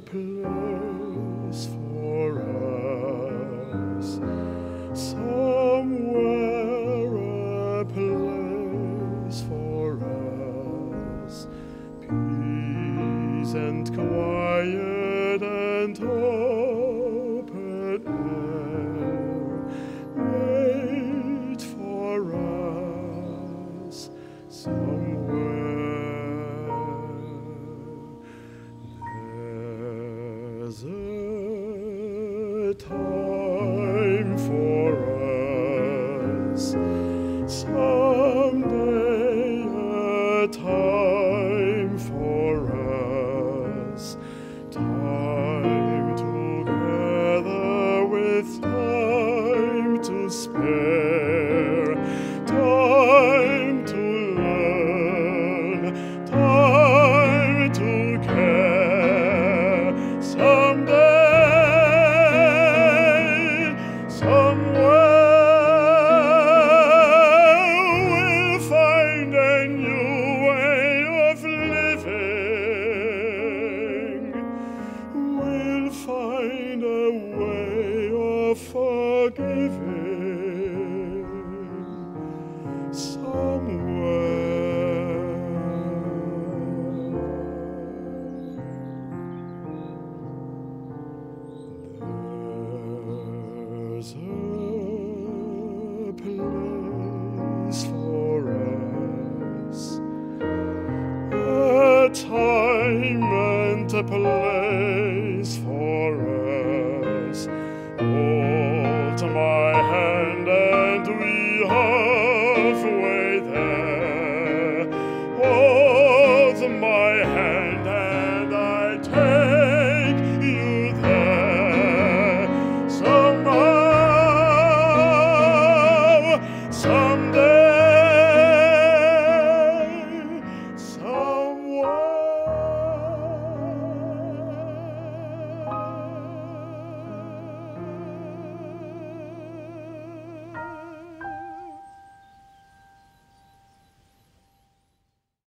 place for us, somewhere a place for us, peace and quiet and open air wait for us somewhere. There's a time for us, someday a time for us, time together with time to spare, time to learn, time to care. Someday, somewhere, we'll find a new way of living. We'll find a way of forgiving somewhere. There's a place for us, a time and a place for us. Hold my hand and we